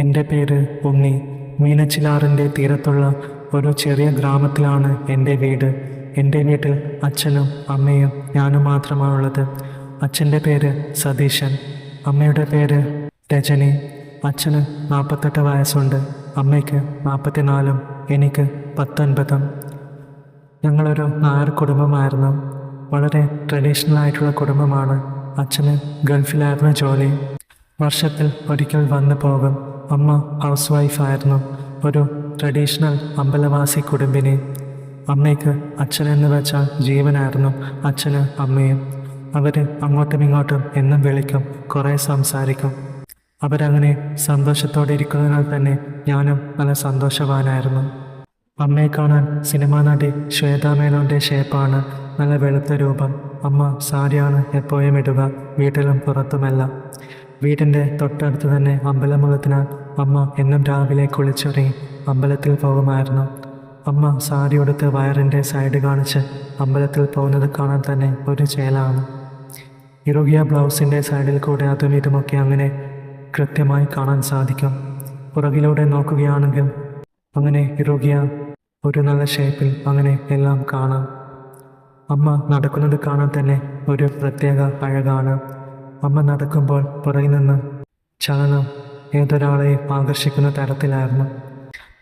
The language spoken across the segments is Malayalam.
എൻ്റെ പേര് ഉണ്ണി. മീനച്ചിലാറിൻ്റെ തീരത്തുള്ള ഒരു ചെറിയ ഗ്രാമത്തിലാണ് എൻ്റെ വീട്. എൻ്റെ വീട്ടിൽ അച്ഛനും അമ്മയും ഞാനും മാത്രമാണുള്ളത്. അച്ഛൻ്റെ പേര് സതീശൻ, അമ്മയുടെ പേര് രജനി. അച്ഛന് 48 വയസ്സുണ്ട്, അമ്മയ്ക്ക് 44, എനിക്ക് 19. ഞങ്ങളൊരു നായർ കുടുംബമായിരുന്നു. വളരെ ട്രഡീഷണൽ ആയിട്ടുള്ള കുടുംബമാണ്. അച്ഛന് ഗൾഫിലായിരുന്നു ജോലി. വർഷത്തിൽ ഒരിക്കൽ വന്നു പോകും. അമ്മ ഹൗസ് വൈഫായിരുന്നു, ഒരു ട്രഡീഷണൽ അമ്പലവാസി കുടുംബിനി. അമ്മയ്ക്ക് അച്ഛനെന്ന് വെച്ചാൽ ജീവനായിരുന്നു. അച്ഛന് അമ്മയും. അവർ അങ്ങോട്ടും ഇങ്ങോട്ടും എന്നും വിളിക്കും, കുറേ സംസാരിക്കും. അവരങ്ങനെ സന്തോഷത്തോടെ ഇരിക്കുന്നതിനാൽ തന്നെ ഞാനും നല്ല സന്തോഷവാനായിരുന്നു. അമ്മയെ കാണാൻ സിനിമാ നടി ശ്വേതാ മേനോൻ്റെ ഷേപ്പാണ്, നല്ല വെളുത്ത രൂപം. അമ്മ സാരിയാണ് എപ്പോഴും ഇടുക, വീട്ടിലും പുറത്തുമെല്ലാം. വീടിൻ്റെ തൊട്ടടുത്ത് തന്നെ അമ്പലമുള്ളതിനാൽ അമ്മ എന്നും രാവിലെ കുളിച്ചൊരുങ്ങി അമ്പലത്തിൽ പോകുമായിരുന്നു. അമ്മ സാരി ഉടുത്ത് വയറിൻ്റെ സൈഡ് കാണിച്ച് അമ്പലത്തിൽ പോകുന്നത് കാണാൻ തന്നെ ഒരു ചേലാണ്. ഇറുകിയ ബ്ലൗസിൻ്റെ സൈഡിൽ കൂടെ അതും ഇതുമൊക്കെ അങ്ങനെ കൃത്യമായി കാണാൻ സാധിക്കും. പുറകിലൂടെ നോക്കുകയാണെങ്കിൽ അങ്ങനെ ഇറുകിയ ഒരു നല്ല ഷേപ്പിൽ അങ്ങനെ എല്ലാം കാണാം. അമ്മ നടക്കുന്നത് കാണാൻ തന്നെ ഒരു പ്രത്യേക അഴകാണ്. അമ്മ നടക്കുമ്പോൾ പുറകിൽ നിന്ന് ചലനം ഏതൊരാളെയും ആകർഷിക്കുന്ന തരത്തിലായിരുന്നു.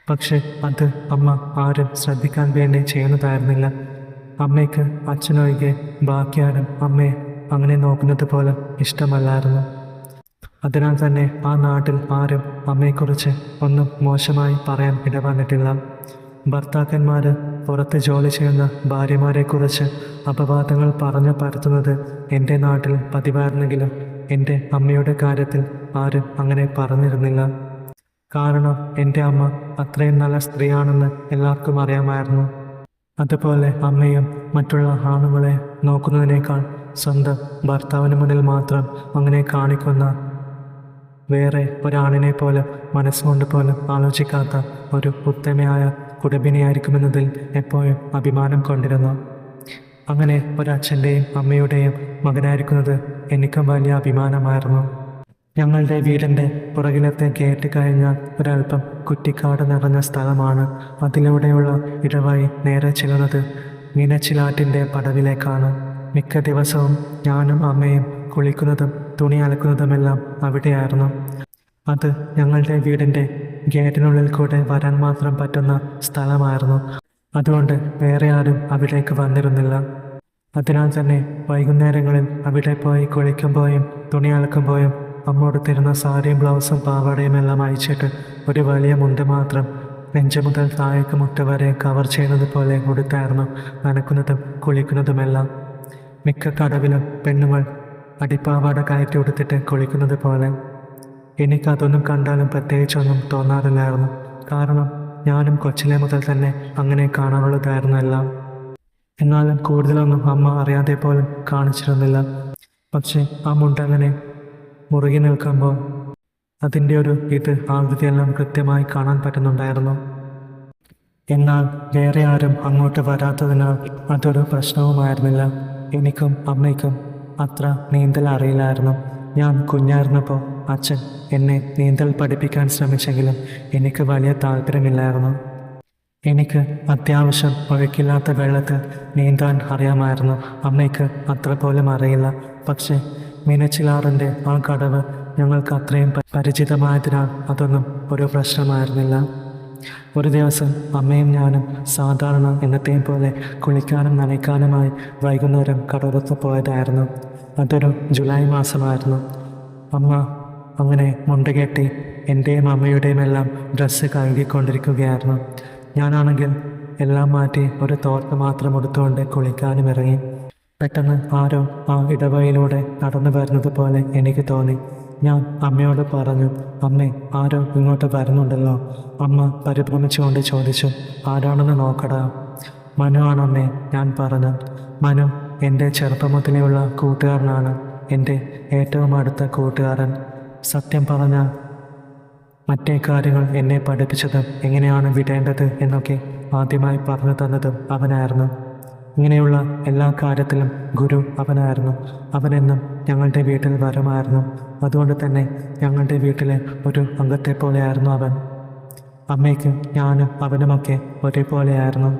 പക്ഷെ അത് അമ്മ ആരും ശ്രദ്ധിക്കാൻ വേണ്ടി ചെയ്യുന്നതായിരുന്നില്ല. അമ്മയ്ക്ക് അച്ഛനൊഴികെ ബാക്കിയാരും അമ്മയെ അങ്ങനെ നോക്കുന്നത് പോലെ ഇഷ്ടമല്ലായിരുന്നു. അതിനാൽ തന്നെ ആ നാട്ടിൽ ആരും അമ്മയെക്കുറിച്ച് ഒന്നും മോശമായി പറയാൻ ഇടവന്നിട്ടില്ല. ഭർത്താക്കന്മാർ പുറത്ത് ജോലി ചെയ്യുന്ന ഭാര്യമാരെക്കുറിച്ച് അപവാദങ്ങൾ പറഞ്ഞു പരത്തുന്നത് എൻ്റെ നാട്ടിൽ പതിവായിരുന്നെങ്കിലും എൻ്റെ അമ്മയുടെ കാര്യത്തിൽ ആരും അങ്ങനെ പറഞ്ഞിരുന്നില്ല. കാരണം എൻ്റെ അമ്മ അത്രയും നല്ല സ്ത്രീയാണെന്ന് എല്ലാവർക്കും അറിയാമായിരുന്നു. അതുപോലെ അമ്മയും മറ്റുള്ള ആണുങ്ങളെ നോക്കുന്നതിനേക്കാൾ സ്വന്തം ഭർത്താവിന് മുന്നിൽ മാത്രം അങ്ങനെ കാണിക്കുന്ന വേറെ ഒരാണിനെ പോലും മനസ്സുകൊണ്ട് പോലും ആലോചിക്കാത്ത ഒരു ഉത്തമയായ കുടുംബിനിയായിരിക്കുമെന്നതിൽ എപ്പോഴും അഭിമാനം കൊണ്ടിരുന്നു. അങ്ങനെ ഒരച്ഛൻ്റെയും അമ്മയുടെയും മകനായിരിക്കുന്നത് എനിക്കും വലിയ അഭിമാനമായിരുന്നു. ഞങ്ങളുടെ വീടിൻ്റെ പുറകിലത്തെ ഗേറ്റ് കഴിഞ്ഞാൽ ഒരൽപ്പം കുറ്റിക്കാട് നിറഞ്ഞ സ്ഥലമാണ്. അതിലൂടെയുള്ള ഇടവഴി നേരെ ചെല്ലുന്നത് മീനച്ചിലാറ്റിൻ്റെ പടവിലേക്കാണ്. മിക്ക ദിവസവും ഞാനും അമ്മയും കുളിക്കുന്നതും തുണി അലക്കുന്നതുമെല്ലാം അവിടെയായിരുന്നു. അത് ഞങ്ങളുടെ വീടിൻ്റെ ഗേറ്റിനുള്ളിൽ കൂടെ വരാൻ മാത്രം പറ്റുന്ന സ്ഥലമായിരുന്നു. അതുകൊണ്ട് വേറെ ആരും അവിടേക്ക് വന്നിരുന്നില്ല. അതിനാൽ തന്നെ വൈകുന്നേരങ്ങളിൽ അവിടെ പോയി കുളിക്കുമ്പോഴും തുണി അലക്കുമ്പോഴും അമ്മ ഉടുത്തിരുന്ന സാരിയും ബ്ലൗസും പാവാടയും എല്ലാം അഴിച്ചിട്ട് ഒരു വലിയ മുണ്ട് മാത്രം നെഞ്ചു മുതൽ താഴേക്ക് മുട്ട വരെ കവർ ചെയ്യുന്നത് പോലെ ഉടുത്തായിരുന്നു നനക്കുന്നതും കുളിക്കുന്നതുമെല്ലാം. മിക്ക കടവിലും പെണ്ണുങ്ങൾ അടിപ്പാവാട കയറ്റി ഉടുത്തിട്ട് കുളിക്കുന്നത് പോലെ. എനിക്കതൊന്നും കണ്ടാലും പ്രത്യേകിച്ചൊന്നും തോന്നാറില്ലായിരുന്നു. കാരണം ഞാനും കൊച്ചിലെ മുതൽ തന്നെ അങ്ങനെ കാണാറുള്ളതായിരുന്നു എല്ലാം. എന്നാലും കൂടുതലൊന്നും അമ്മ അറിയാതെ പോലും കാണിച്ചിരുന്നില്ല. പക്ഷെ ആ മുണ്ടങ്ങനെ മുറുകി നിൽക്കുമ്പോൾ അതിൻ്റെ ഒരു ആകൃതിയെല്ലാം കൃത്യമായി കാണാൻ പറ്റുന്നുണ്ടായിരുന്നു. എന്നാൽ വേറെ ആരും അങ്ങോട്ട് വരാത്തതിനാൽ അതൊരു പ്രശ്നവുമായിരുന്നില്ല. എനിക്കും അമ്മയ്ക്കും അത്ര നീന്തൽ അറിയില്ലായിരുന്നു. ഞാൻ കുഞ്ഞായിരുന്നപ്പോൾ അച്ഛൻ എന്നെ നീന്തൽ പഠിപ്പിക്കാൻ ശ്രമിച്ചെങ്കിലും എനിക്ക് വലിയ താല്പര്യമില്ലായിരുന്നു. എനിക്ക് അത്യാവശ്യം ഒഴുക്കില്ലാത്ത വെള്ളത്തിൽ നീന്താൻ അറിയാമായിരുന്നു. അമ്മയ്ക്ക് അത്ര പോലും അറിയില്ല. പക്ഷേ മീനച്ചിലാറിൻ്റെ ആ കടവ് ഞങ്ങൾക്ക് അത്രയും പരിചിതമായതിനാൽ അതൊന്നും ഒരു പ്രശ്നമായിരുന്നില്ല. ഒരു ദിവസം അമ്മയും ഞാനും സാധാരണ എന്നത്തെയും പോലെ കുളിക്കാനും നനയ്ക്കാനുമായി വൈകുന്നേരം കടവത്ത് പോയതായിരുന്നു. അതൊരു ജൂലൈ മാസമായിരുന്നു. അമ്മ അങ്ങനെ മുണ്ടുകെട്ടി എൻ്റെയും അമ്മയുടെയും എല്ലാം ഡ്രസ്സ് കഴുകിക്കൊണ്ടിരിക്കുകയായിരുന്നു. ഞാനാണെങ്കിൽ എല്ലാം മാറ്റി ഒരു തോർത്ത് മാത്രം എടുത്തുകൊണ്ട് കുളിക്കാനും ഇറങ്ങി. പെട്ടെന്ന് ആരോ ആ ഇടവഴിയിലൂടെ നടന്നു വരുന്നത് പോലെ എനിക്ക് തോന്നി. ഞാൻ അമ്മയോട് പറഞ്ഞു, അമ്മേ, ആരോ ഇങ്ങോട്ട് വരുന്നുണ്ടല്ലോ. അമ്മ പരിഭ്രമിച്ചുകൊണ്ട് ചോദിച്ചു, ആരാണെന്ന് നോക്കടാ. മനു ആണമ്മേ, ഞാൻ പറഞ്ഞു. മനു എൻ്റെ ചെറുപ്പം മുതലേയുള്ള കൂട്ടുകാരനാണ്, എൻ്റെ ഏറ്റവും അടുത്ത കൂട്ടുകാരൻ. സത്യം പറഞ്ഞാൽ മറ്റേ കാര്യങ്ങൾ എന്നെ പഠിപ്പിച്ചതും എങ്ങനെയാണ് വിടേണ്ടത് എന്നൊക്കെ ആദ്യമായി പറഞ്ഞു തന്നതും അവനായിരുന്നു. ഇങ്ങനെയുള്ള എല്ലാ കാര്യത്തിലും ഗുരു അവനായിരുന്നു. അവനെന്നും ഞങ്ങളുടെ വീട്ടിൽ വരുമായിരുന്നു. അതുകൊണ്ട് തന്നെ ഞങ്ങളുടെ വീട്ടിലെ ഒരു അംഗത്തെ പോലെയായിരുന്നു അവൻ. അമ്മയ്ക്ക് ഞാനും അവനുമൊക്കെ ഒരേപോലെയായിരുന്നു.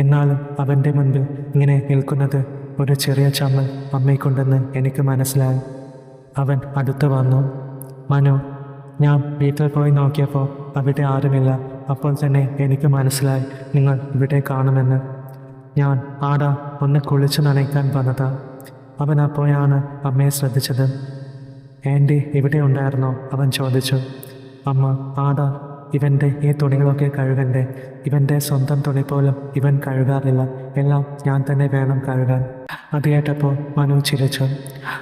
എന്നാലും അവൻ്റെ മുൻപിൽ ഇങ്ങനെ നിൽക്കുന്നത് ഒരു ചെറിയ ചമ്മൽ അമ്മയ്ക്കുണ്ടെന്ന് എനിക്ക് മനസ്സിലായി. അവൻ അടുത്ത് വന്നു. മനു, ഞാൻ വീട്ടിൽ പോയി നോക്കിയപ്പോൾ അവിടെ ആരുമില്ല. അപ്പോൾ തന്നെ എനിക്ക് മനസ്സിലായി നിങ്ങൾ ഇവിടെ കാണുമെന്ന്. ഞാൻ ആടാ ഒന്ന് കുളിച്ച് നനയ്ക്കാൻ വന്നതാ. അവൻ അപ്പോഴാണ് അമ്മയെ ശ്രദ്ധിച്ചത്. ആൻറ്റി ഇവിടെ ഉണ്ടായിരുന്നോ? അവൻ ചോദിച്ചു. അമ്മ, ആടാ, ഇവൻ്റെ ഈ തുണികളൊക്കെ കഴുകണ്ടേ? ഇവൻ്റെ സ്വന്തം തുണി പോലും ഇവൻ കഴുകാറില്ല. എല്ലാം ഞാൻ തന്നെ വേണം കഴുകാൻ. അത് കേട്ടപ്പോൾ മനു ചിരിച്ചു.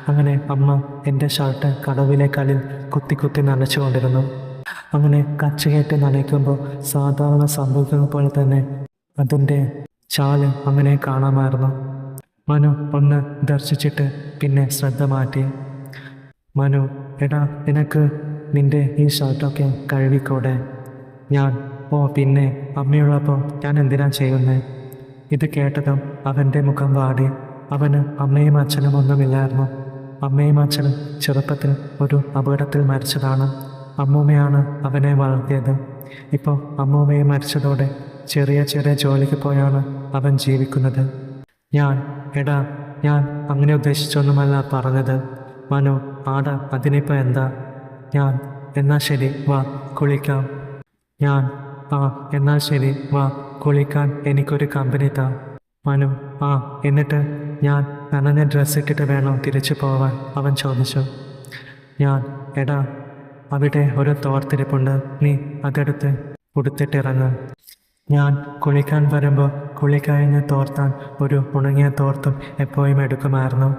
അങ്ങനെ അമ്മ എൻ്റെ ഷർട്ട് കടവിലെ കല്ലിൽ കുത്തി കുത്തി നനച്ചുകൊണ്ടിരുന്നു. അങ്ങനെ കച്ചുകേറ്റ് നനയ്ക്കുമ്പോൾ സാധാരണ സംഭവിക്കുന്ന പോലെ തന്നെ അതിൻ്റെ ചാല് അങ്ങനെ കാണാമായിരുന്നു. മനു ഒന്ന് ദർശിച്ചിട്ട് പിന്നെ ശ്രദ്ധ മാറ്റി. മനു, എടാ, നിനക്ക് നിൻ്റെ ഈ ഷർട്ടൊക്കെ കഴുകിക്കൂടെ? ഞാൻ, ഓ പിന്നെ, അമ്മയുള്ളപ്പോൾ ഞാൻ എന്തിനാ ചെയ്യുന്നത്? ഇത് കേട്ടതും അവൻ്റെ മുഖം വാടി. അവന് അമ്മയും അച്ഛനും ഒന്നുമില്ലായിരുന്നു. അമ്മയും അച്ഛനും ചെറുപ്പത്തിൽ ഒരു അപകടത്തിൽ മരിച്ചതാണ്. അമ്മൂമ്മയാണ് അവനെ വളർത്തിയത്. ഇപ്പോൾ അമ്മൂമ്മയെ മരിച്ചതോടെ ചെറിയ ചെറിയ ജോലിക്ക് പോയാണ് അവൻ ജീവിക്കുന്നത്. എടാ, ഞാൻ അങ്ങനെ ഉദ്ദേശിച്ചൊന്നുമല്ല പറഞ്ഞത്. മനു, ആടാ, അതിനിപ്പോൾ എന്താ? എന്നാൽ ശരി, വാ കുളിക്കാം. എന്നാൽ ശരി, വാ കുളിക്കാൻ എനിക്കൊരു കമ്പനി താ. മനു, എന്നിട്ട് ഞാൻ നനഞ്ഞ ഡ്രസ്സ് ഇട്ടിട്ട് വേണോ തിരിച്ചു പോവാൻ? അവൻ ചോദിച്ചു. എടാ, അവിടെ ഒരു തോർത്തിരിപ്പുണ്ട്, നീ അതെടുത്ത് ഉടുത്തിട്ടിറങ്ങ്. ഞാൻ കുളിക്കാൻ വരുമ്പോൾ കുളി കഴിഞ്ഞ് തോർത്താൻ ഒരു ഉണങ്ങിയ തോർത്തും എപ്പോഴും എടുക്കുമായിരുന്നു.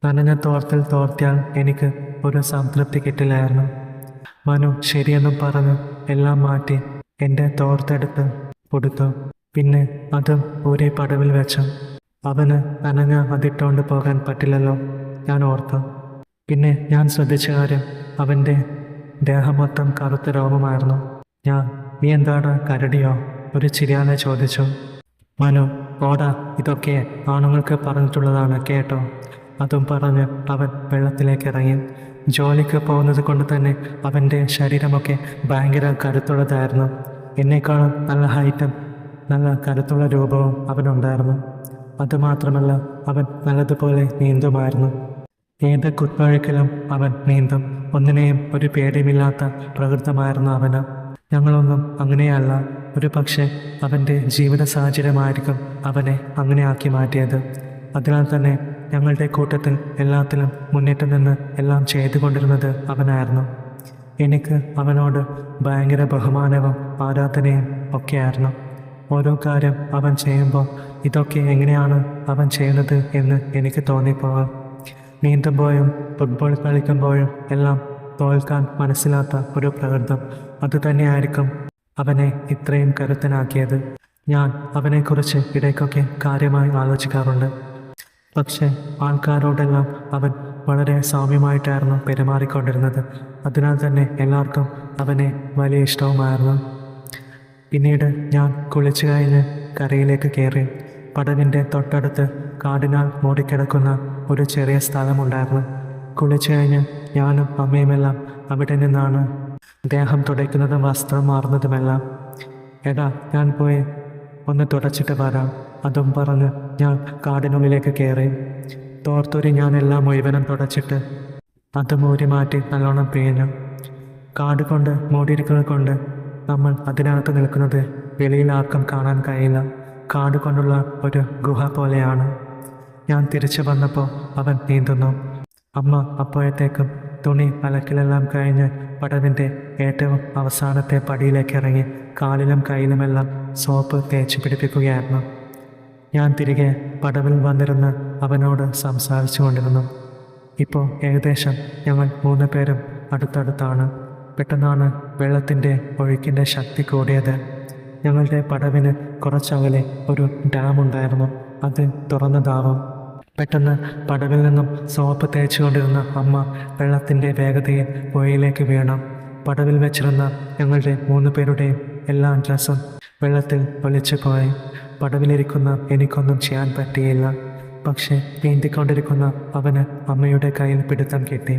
നനഞ്ഞ തോർത്തിൽ തോർത്തിയാൽ എനിക്ക് ഒരു സംതൃപ്തി കിട്ടില്ലായിരുന്നു. മനു ശരിയെന്നും പറഞ്ഞ് എല്ലാം മാറ്റി എൻ്റെ തോർത്തെടുത്ത് കൊടുത്തു. പിന്നെ അതും ഊരി പടവിൽ വെച്ചു. അവന് നനഞ്ഞ അതിട്ടുകൊണ്ട് പോകാൻ പറ്റില്ലല്ലോ, ഞാൻ ഓർത്തു. പിന്നെ ഞാൻ ശ്രദ്ധിച്ച കാര്യം അവൻ്റെ ദേഹം മൊത്തം കറുത്ത രോമമായിരുന്നു. നീ എന്താടാ, കരടിയോ? ഒരു ചിരിയാലെ ചോദിച്ചു. മനു, ഓടാ, ഇതൊക്കെ ആണുങ്ങൾക്ക് പറഞ്ഞിട്ടുള്ളതാണ് കേട്ടോ. അതും പറഞ്ഞ് അവൻ വെള്ളത്തിലേക്ക് ഇറങ്ങി. ജോലിക്ക് പോകുന്നത് കൊണ്ട് തന്നെ അവൻ്റെ ശരീരമൊക്കെ ഭയങ്കര കരുത്തുള്ളതായിരുന്നു. എന്നെക്കാളും നല്ല ഹൈറ്റും നല്ല കരുത്തുള്ള രൂപവും അവനുണ്ടായിരുന്നു. അതുമാത്രമല്ല, അവൻ നല്ലതുപോലെ നീന്തുമായിരുന്നു. ഏത് കുത്തൊഴുക്കിലും അവൻ നീന്തും. ഒന്നിനെയും ഒരു പേടിയുമില്ലാത്ത പ്രകൃതമായിരുന്നു അവന്. ഞങ്ങളൊന്നും അങ്ങനെയല്ല. ഒരു പക്ഷേ അവൻ്റെ ജീവിത സാഹചര്യമായിരിക്കും അവനെ അങ്ങനെ ആക്കി മാറ്റിയത്. അതിനാൽ തന്നെ ഞങ്ങളുടെ കൂട്ടത്തിൽ എല്ലാത്തിലും മുന്നിട്ട് നിന്ന് എല്ലാം ചെയ്തുകൊണ്ടിരുന്നത് അവനായിരുന്നു. എനിക്ക് അവനോട് ഭയങ്കര ബഹുമാനവും ആരാധനയും ഒക്കെയായിരുന്നു. ഓരോ കാര്യം അവൻ ചെയ്യുമ്പോൾ ഇതൊക്കെ എങ്ങനെയാണ് അവൻ ചെയ്യുന്നത് എന്ന് എനിക്ക് തോന്നിപ്പോവാം. നീന്തുമ്പോഴും ഫുട്ബോൾ കളിക്കുമ്പോഴും എല്ലാം തോൽക്കാൻ മനസ്സിലാത്ത ഒരു പ്രകൃതം അതുതന്നെയായിരിക്കും അവനെ ഇത്രയും കരുത്തനാക്കിയത്. ഞാൻ അവനെക്കുറിച്ച് ഇടയ്ക്കൊക്കെ കാര്യമായി ആലോചിക്കാറുണ്ട്. പക്ഷേ ആൾക്കാരോടെല്ലാം അവൻ വളരെ സൗമ്യമായിട്ടായിരുന്നു പെരുമാറിക്കൊണ്ടിരുന്നത്. അതിനാൽ തന്നെ എല്ലാവർക്കും അവനെ വലിയ ഇഷ്ടവുമായിരുന്നു. പിന്നീട് ഞാൻ കുളിച്ചു കഴിഞ്ഞ് കരയിലേക്ക് കയറി. പടവിൻ്റെ തൊട്ടടുത്ത് കാടിനാൽ മൂടിക്കിടക്കുന്ന ഒരു ചെറിയ സ്ഥലമുണ്ടായിരുന്നു. കുളിച്ചു കഴിഞ്ഞ് ഞാനും അമ്മയുമെല്ലാം അവിടെ നിന്നാണ് ദേഹം തുടയ്ക്കുന്നതും വസ്ത്രം മാറുന്നതുമെല്ലാം. എടാ, ഞാൻ പോയി ഒന്ന് തുടച്ചിട്ട് വരാം. അതും പറഞ്ഞ് ഞാൻ കാടിനുള്ളിലേക്ക് കയറി. തോർത്തൊരി ഞാൻ എല്ലാം മുഴുവനും തുടച്ചിട്ട് അത് മൂരി മാറ്റി നല്ലോണം പിഴിഞ്ഞു. കാട് കൊണ്ട് മൂടിയിരിക്കുന്നത് കൊണ്ട് നമ്മൾ അതിനകത്ത് നിൽക്കുന്നത് വെളിയിൽ ആർക്കും കാണാൻ കഴിയില്ല. കാട് കൊണ്ടുള്ള ഒരു ഗുഹ പോലെയാണ്. ഞാൻ തിരിച്ചു വന്നപ്പോൾ അവൻ നീന്തുന്നു. അമ്മ അപ്പോഴത്തേക്കും തുണി അലക്കലെല്ലാം കഴിഞ്ഞ് പടവിൻ്റെ ഏറ്റവും അവസാനത്തെ പടിയിലേക്ക് ഇറങ്ങി കാലിലും കയ്യിലുമെല്ലാം സോപ്പ് തേച്ച് പിടിപ്പിക്കുകയായിരുന്നു. ഞാൻ തിരികെ പടവിൽ വന്നിരുന്ന് അവനോട് സംസാരിച്ചു കൊണ്ടിരുന്നു. ഇപ്പോൾ ഏകദേശം ഞങ്ങൾ 3 പേരും അടുത്തടുത്താണ്. പെട്ടെന്നാണ് വെള്ളത്തിൻ്റെ ഒഴുക്കിൻ്റെ ശക്തി കൂടിയത്. ഞങ്ങളുടെ പടവിന് കുറച്ചകലെ ഒരു ഡാം ഉണ്ടായിരുന്നു. അത് തുറന്നതാവും. പെട്ടെന്ന് പടവിൽ നിന്നും സോപ്പ് തേച്ചുകൊണ്ടിരുന്ന അമ്മ വെള്ളത്തിൻ്റെ വേഗതയിൽ പുഴയിലേക്ക് വീണു. പടവിൽ വെച്ചിരുന്ന ഞങ്ങളുടെ 3 പേരുടെയും എല്ലാ ഡ്രസ്സും വെള്ളത്തിൽ ഒലിച്ചു പോയി. പടവിലിരിക്കുന്ന എനിക്കൊന്നും ചെയ്യാൻ പറ്റിയില്ല. പക്ഷേ നീന്തിക്കൊണ്ടിരിക്കുന്ന അവന് അമ്മയുടെ കയ്യിൽ പിടുത്തം കിട്ടി.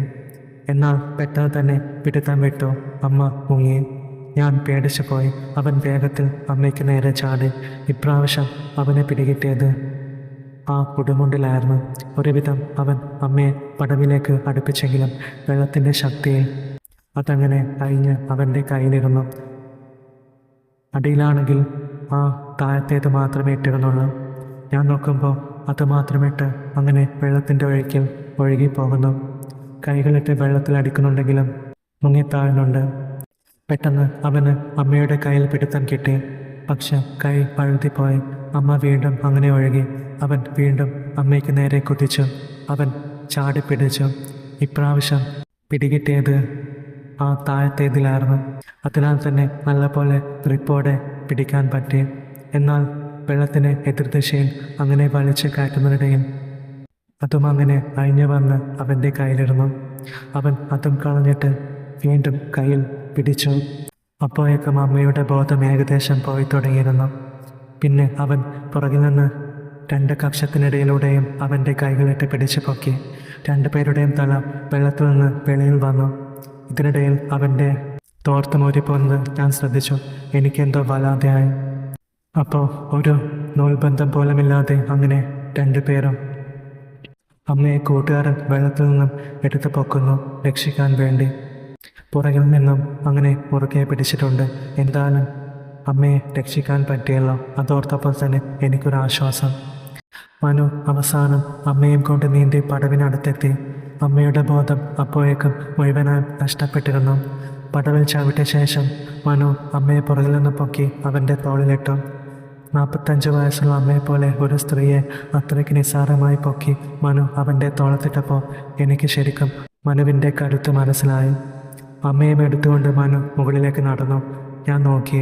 എന്നാൽ പെട്ടെന്ന് തന്നെ പിടുത്തം വിട്ടു. അമ്മ മുങ്ങി. ഞാൻ പേടിച്ചു പോയി. അവൻ വേഗത്തിൽ അമ്മയ്ക്ക് നേരെ ചാടി. ഇപ്രാവശ്യം അവനെ പിടികിട്ടിയത് ആ ഉടുമുണ്ടിലായിരുന്നു. ഒരുവിധം അവൻ അമ്മയെ പടവിലേക്ക് അടുപ്പിച്ചെങ്കിലും വെള്ളത്തിൻ്റെ ശക്തിയിൽ അതങ്ങനെ അഴിഞ്ഞ് അവൻ്റെ കയ്യിലിരുന്നു. അടിയിലാണെങ്കിൽ ആ താഴത്തേത് മാത്രമേ ഇട്ടിരുന്നുള്ളൂ. ഞാൻ നോക്കുമ്പോൾ അത് മാത്രമിട്ട് അങ്ങനെ വെള്ളത്തിൻ്റെ ഒഴുക്കിൽ ഒഴുകിപ്പോകുന്നു. കൈകളിട്ട് വെള്ളത്തിൽ അടിക്കുന്നുണ്ടെങ്കിലും മുങ്ങിത്താഴുന്നുണ്ട്. പെട്ടെന്ന് അവന് അമ്മയുടെ കയ്യിൽ പിടുത്തം കിട്ടി. പക്ഷെ കൈ പഴുതിപ്പോയി. അമ്മ വീണ്ടും അങ്ങനെ ഒഴുകി. അവൻ വീണ്ടും അമ്മയ്ക്ക് നേരെ കുതിച്ചു. അവൻ ചാടിപ്പിടിച്ചു. ഇപ്രാവശ്യം പിടികിട്ടിയത് ആ താഴത്തേതിലായിരുന്നു. അതിനാൽ തന്നെ നല്ലപോലെ ഗ്രിപ്പോടെ പിടിക്കാൻ പറ്റി. എന്നാൽ വെള്ളത്തിന് എതിർദിശയിൽ അങ്ങനെ വലിച്ചു കയറ്റുന്നതിനിടയിൽ അതും അങ്ങനെ അഴിഞ്ഞു വന്ന് അവൻ്റെ കയ്യിലിരുന്നു. അവൻ അതും കളഞ്ഞിട്ട് വീണ്ടും കയ്യിൽ പിടിച്ചു. അപ്പോഴേക്കും അമ്മയുടെ ബോധം ഏകദേശം പോയി തുടങ്ങിയിരുന്നു. പിന്നെ അവൻ പുറകിൽ നിന്ന് 2 കക്ഷത്തിനിടയിലൂടെയും അവൻ്റെ കൈകളിട്ട് പിടിച്ചു പൊക്കി. 2 പേരുടെയും തല വെള്ളത്തിൽ നിന്ന് വെളിയിൽ വന്നു. ഇതിനിടയിൽ അവൻ്റെ തോർത്ത് മോരിപ്പോകുന്നത് ഞാൻ ശ്രദ്ധിച്ചു. എനിക്കെന്തോ വല്ലാതെയായി. അപ്പോൾ ഒരു നൂൽബന്ധം പോലുമില്ലാതെ അങ്ങനെ 2 പേരും അമ്മയെ കൂട്ടുകാരൻ വെള്ളത്തിൽ നിന്നും എടുത്തു പൊക്കുന്നു രക്ഷിക്കാൻ വേണ്ടി. പുറകിൽ നിന്നും അങ്ങനെ മുറുകെ പിടിച്ചിട്ടുണ്ട്. എന്തായാലും അമ്മയെ രക്ഷിക്കാൻ പറ്റിയല്ലോ. അതോർത്തപ്പോൾ തന്നെ എനിക്കൊരാശ്വാസം. മനു അവസാനം അമ്മയും കൊണ്ട് നീന്തി പടവിനടുത്തെത്തി. അമ്മയുടെ ബോധം അപ്പോഴേക്കും മുഴുവനായി നഷ്ടപ്പെട്ടിരുന്നു. പടവിൽ ചവിട്ടിയ ശേഷം മനു അമ്മയെ പുറകിൽ നിന്ന് പൊക്കി അവൻ്റെ തോളിലിട്ടു. 45 വയസ്സുള്ള അമ്മയെപ്പോലെ ഒരു സ്ത്രീയെ അത്രയ്ക്ക് നിസ്സാരമായി പൊക്കി മനു അവൻ്റെ തോളത്തിട്ടപ്പോൾ എനിക്ക് ശരിക്കും മനുവിൻ്റെ കരുത്ത് മനസ്സിലായി. അമ്മയും എടുത്തുകൊണ്ട് മനു മുകളിലേക്ക് നടന്നു. ഞാൻ നോക്കി.